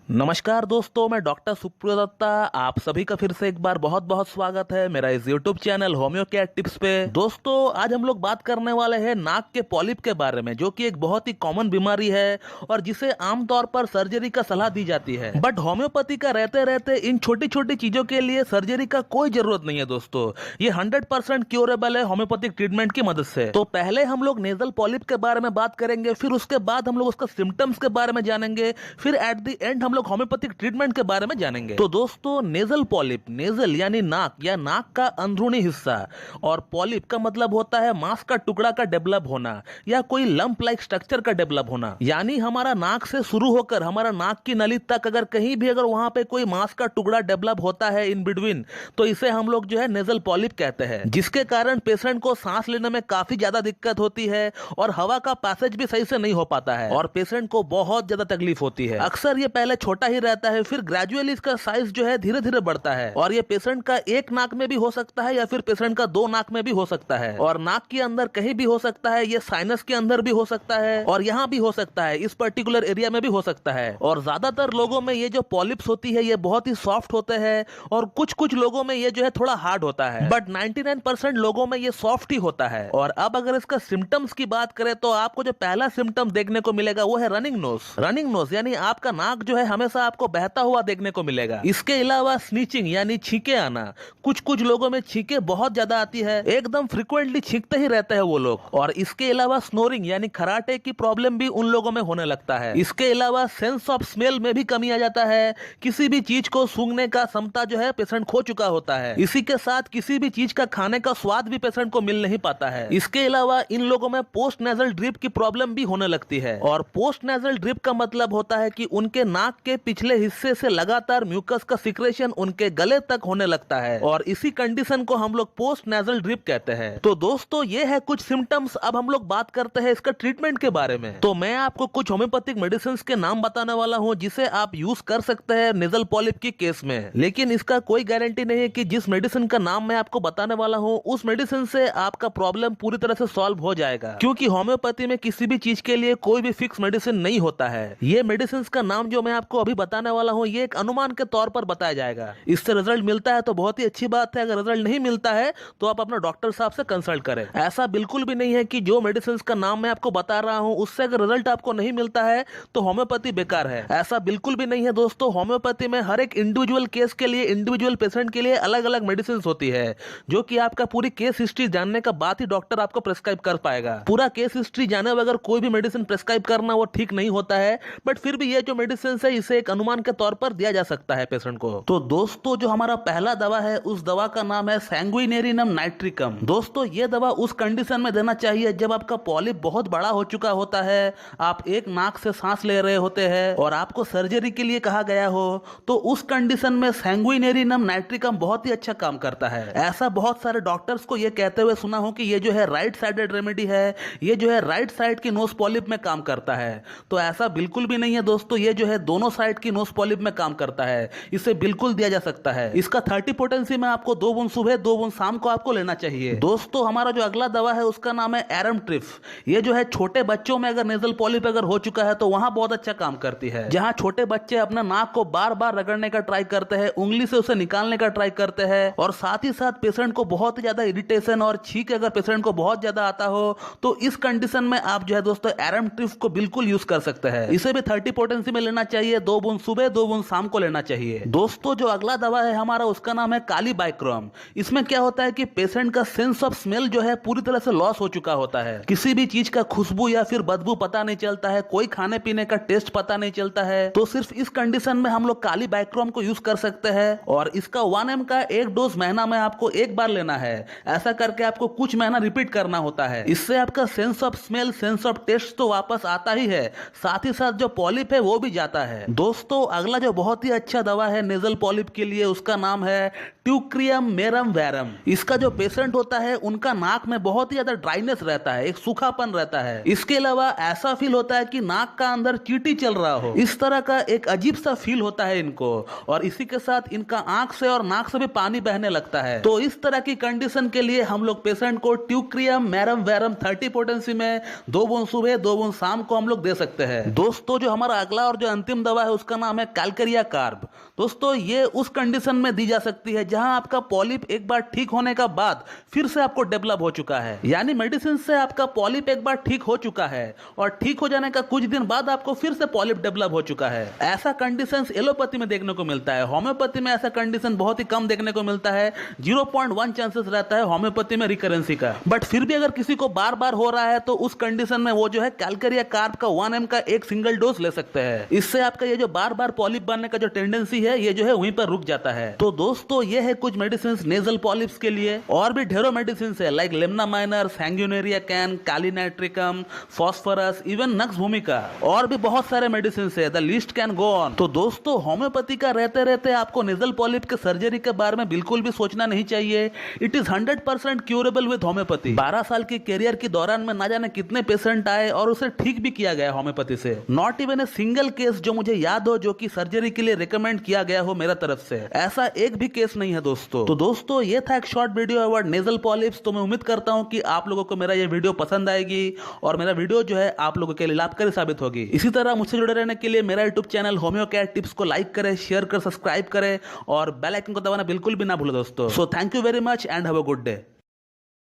नमस्कार दोस्तों, मैं डॉक्टर सुप्रिय दत्ता। आप सभी का फिर से एक बार बहुत बहुत स्वागत है मेरा इस YouTube channel homeo care tips पे। दोस्तों, आज हम लोग बात करने वाले हैं नाक के पॉलिप के बारे में, जो कि एक बहुत ही कॉमन बीमारी है और जिसे आमतौर पर सर्जरी का सलाह दी जाती है। बट होम्योपैथी का रहते रहते इन छोटी छोटी चीजों के लिए सर्जरी का कोई जरूरत नहीं है दोस्तों। ये 100% क्योरेबल है होम्योपैथिक ट्रीटमेंट की मदद से। तो पहले हम लोग नेजल पॉलिप के बारे में बात करेंगे, फिर उसके बाद हम लोग उसका सिम्टम्स के बारे में जानेंगे, फिर एट द एंड हम लोग होम्योपैथिक ट्रीटमेंट के बारे में जानेंगे। तो दोस्तों, नेजल पॉलिप, नेजल यानी नाक या नाक का अंदरूनी हिस्सा, और पॉलिप का मतलब होता है मांस का टुकड़ा का डेवलप होना या कोई लंप लाइक स्ट्रक्चर का डेवलप होना। यानी हमारा नाक से शुरू होकर हमारा नाक की नली तक अगर कहीं भी अगर वहां पे कोई मांस का टुकड़ा डेवलप होता है इन बिटवीन, तो इसे हम लोग जो है नेजल पॉलिप कहते हैं, जिसके कारण पेशेंट को सांस लेने में काफी ज्यादा दिक्कत होती है और हवा का पैसेज भी सही से नहीं हो पाता है और पेशेंट को बहुत ज्यादा तकलीफ होती है। अक्सर ये पहले छोटा ही रहता है, फिर ग्रेजुअली इसका साइज जो है धीरे धीरे बढ़ता है और ये पेशेंट का एक नाक में भी हो सकता है या फिर पेशेंट का दो नाक में भी हो सकता है और नाक के अंदर कहीं भी हो सकता है। ये साइनस के अंदर भी हो सकता है और यहाँ भी हो सकता है, इस पर्टिकुलर एरिया में भी हो सकता है। और ज्यादातर लोगों में ये जो पॉलिप्स होती है ये बहुत ही सॉफ्ट होते हैं और कुछ कुछ लोगों में ये जो है थोड़ा हार्ड होता है, बट 99% लोगों में ये सॉफ्ट ही होता है। और अब अगर इसका सिम्टम्स की बात करें तो आपको जो पहला सिम्टम देखने को मिलेगा वो है रनिंग नोज। रनिंग नोज यानी आपका नाक जो है हमेशा आपको बहता हुआ देखने को मिलेगा। इसके अलावा स्नीचिंग यानी छींके आना, कुछ कुछ लोगों में छींके बहुत ज्यादा आती है, एकदम फ्रिक्वेंटली छींकते ही रहते हैं वो लोग। और इसके अलावा स्नोरिंग यानी खराटे की प्रॉब्लम भी उन लोगों में होने लगता है। इसके अलावा सेंस ऑफ स्मेल में भी कमी आ जाता है, किसी भी चीज को सूंघने का क्षमता जो है पेशेंट खो चुका होता है। इसी के साथ किसी भी चीज का खाने का स्वाद भी पेशेंट को मिल नहीं पाता है। इसके अलावा इन लोगों में पोस्ट नेजल ड्रिप की प्रॉब्लम भी होने लगती है और पोस्ट नेजल ड्रिप का मतलब होता है कि उनके नाक के पिछले हिस्से से लगातार म्यूकस का सिक्रेशन उनके गले तक होने लगता है और इसी कंडीशन को हम लोग पोस्ट नेजल ड्रिप कहते हैं। तो दोस्तों, ये है कुछ सिम्टम्स। अब हम लोग बात करते हैं इसका ट्रीटमेंट के बारे में। तो मैं आपको कुछ होम्योपैथिक मेडिसिन के नाम बताने वाला हूँ जिसे आप यूज कर सकते हैं नेजल पॉलिप की केस में, लेकिन इसका कोई गारंटी नहीं है कि जिस मेडिसिन का नाम मैं आपको बताने वाला हूँ उस मेडिसिन से आपका प्रॉब्लम पूरी तरह से सॉल्व हो जाएगा, क्योंकि होम्योपैथी में किसी भी चीज के लिए कोई भी फिक्स मेडिसिन नहीं होता है। ये मेडिसिन का नाम जो मैं आपको अभी बताने वाला हूँ ये एक अनुमान के तौर पर बताया जाएगा। इससे रिजल्ट मिलता है तो बहुत ही अच्छी बात है, अगर रिजल्ट नहीं मिलता है तो आप अपना डॉक्टर साहब से कंसल्ट करें। ऐसा बिल्कुल भी नहीं है कि जो मेडिसिन का नाम मैं आपको बता रहा हूं उससे अगर रिजल्ट आपको नहीं मिलता है तो होम्योपैथी बेकार है, ऐसा बिल्कुल भी नहीं है दोस्तों। होम्योपैथी में हर एक इंडिविजुअल केस के लिए, इंडिविजुअल पेशेंट के लिए अलग अलग मेडिसिन होती है, जो कि आपका पूरी केस हिस्ट्री जानने का बाद ही डॉक्टर आपको प्रेस्क्राइब कर पाएगा। पूरा केस हिस्ट्री जाने बगैर कोई भी मेडिसिन प्रेस्क्राइब करना वो ठीक नहीं होता है, बट फिर भी ये जो मेडिसिन है इसे एक अनुमान के तौर पर दिया जा सकता है पेशेंट को। तो दोस्तों, जो हमारा पहला दवा है उस दवा का नाम है सैंग्विनेरिनम नाइट्रिकम। दोस्तों, ये दवा उस कंडीशन में देना चाहिए जब आपका पॉलिप बहुत बड़ा हो चुका होता है, आप एक नाक से सांस ले रहे होते हैं और आपको सर्जरी के लिए कहा गया हो, तो उस कंडीशन में सैंग्विनेरिनम नाइट्रिकम बहुत ही अच्छा काम करता है। ऐसा बहुत सारे डॉक्टर्स को ये कहते हुए सुना हो कि ये जो है राइट साइडेड रेमेडी है, ये जो है राइट साइड की नोज पॉलिप में काम करता है। तो ऐसा बिल्कुल भी नहीं है दोस्तों, ये जो है दोनों साइड की नोज पॉलिप में काम करता है, इसे बिल्कुल दिया जा सकता है। इसका 30 पोटेंसी में आपको 2 बूंद सुबह 2 बूंद शाम को आपको लेना चाहिए। दोस्तों, हमारा जो अगला दवा है उसका नाम है एरमट्रिफ। ये जो है छोटे बच्चों में अगर नेजल पॉलिप अगर हो चुका है तो वहां बहुत अच्छा काम करती है। जहां छोटे बच्चे अपना नाक को बार बार रगड़ने का ट्राई करते हैं, उंगली से उसे निकालने का ट्राई करते हैं और साथ ही साथ पेशेंट को बहुत ज्यादा इरिटेशन और छींक अगर पेशेंट को बहुत ज्यादा आता हो, तो इस कंडीशन में आप जो है दोस्तों एरमट्रिफ को बिल्कुल यूज कर सकते हैं। इसे भी 30 पोटेंसी में लेना चाहिए, 2 बूंद सुबह 2 बूंद शाम को लेना चाहिए। दोस्तों, जो अगला दवा है हमारा उसका नाम है कालीबाइक्रोम। इसमें क्या होता है कि पेशेंट का सेंस ऑफ स्मेल जो है पूरी तरह से लॉस हो चुका होता है, किसी भी चीज का खुशबू या फिर बदबू पता नहीं चलता है, कोई खाने पीने का टेस्ट पता नहीं चलता है, तो सिर्फ इस कंडीशन में हम लोग कालीबाइक्रोम को यूज कर सकते हैं। और इसका 1 ml का एक डोज महीना में आपको एक बार लेना है, ऐसा करके आपको कुछ महीना रिपीट करना होता है। इससे आपका sense of smell, sense of taste तो वापस आता ही है, साथ ही साथ जो पॉलिप है वो भी जाता है। दोस्तों, अगला जो बहुत ही अच्छा दवा है नेजल पॉलिप के लिए उसका नाम है ट्यूक्रियम मेरम वेरम। इसका जो पेशेंट होता है उनका नाक में बहुत ही ज्यादा ड्राइनेस रहता है, एक सूखापन रहता है। इसके अलावा ऐसा फील होता है कि नाक का अंदर चींटी चल रहा हो, इस तरह का एक अजीब सा फील होता है इनको, और इसी के साथ इनका आंख से और नाक से भी पानी बहने लगता है। तो इस तरह की कंडीशन के लिए हम लोग पेशेंट को ट्यूक्रियम मेरम वेरम 30 पोटेंसी में 2 बूंद सुबह 2 बूंद शाम को हम लोग दे सकते हैं। दोस्तों, जो हमारा अगला और जो अंतिम दवा दवा है उसका नाम है कैलकेरिया कार्ब। दोस्तों ये उस कंडीशन में दी जा सकती है जहां आपका पॉलिप एक बार ठीक होने का बाद फिर से आपको डेवलप हो चुका है, यानी मेडिसिन से आपका पॉलिप एक बार ठीक हो चुका है और ठीक हो जाने का कुछ दिन बाद आपको फिर से पॉलिप डेवलप हो चुका है। ऐसा कंडीशन एलोपैथी में देखने को मिलता है, होम्योपैथी में ऐसा कंडीशन बहुत ही कम देखने को मिलता है, 0.1 चांसेस रहता है होम्योपैथी में रिकरेंसी का। बट फिर भी अगर किसी को बार बार हो रहा है तो उस कंडीशन में वो जो है कैलकेरिया कार्ब का 1 mg का एक सिंगल डोज ले सकते हैं। इससे आपका ये जो बार बार पॉलिप बनने का जो टेंडेंसी है ये जो है वहीं पर रुक जाता है। तो दोस्तों ये है कुछ मेडिसिन नेजल पॉलिप्स के लिए, और भी ढेरों मेडिसिन है लाइक लिम्ना माइनर, हैंग्यूनेरिया कैन, कैलिनाइट्रिकम, फॉस्फोरस, इवन नक्स भूमिका, और भी बहुत सारे मेडिसिन है, the list can go on. तो दोस्तों होम्योपैथी का रहते रहते आपको नेजल पॉलिप के सर्जरी के बारे में बिल्कुल भी सोचना नहीं चाहिए। It is 100% curable with homeopathy. 12 साल की कैरियर के दौरान में ना जाने कितने पेशेंट आए और उसे ठीक भी किया गया होम्योपैथी से। Not even a single case जो मुझे याद हो जो कि सर्जरी के लिए रिकमेंड किया गया हो मेरा तरफ से, ऐसा एक भी केस नहीं है दोस्तों। तो दोस्तों ये था एक short video about nasal polyps. तो मैं उम्मीद करता हूं कि आप लोगों को मेरा ये वीडियो पसंद आएगी और मेरा वीडियो जो है आप लोगों के लिए लाभकारी साबित होगी। इसी तरह मुझसे जुड़े रहने के लिए मेरा YouTube channel homeo care tips को लाइक करें, शेयर कर, सब्सक्राइब करें और बेल आइकन को दबाना बिल्कुल भी ना भूलें दोस्तों। So thank you very much and have a good day.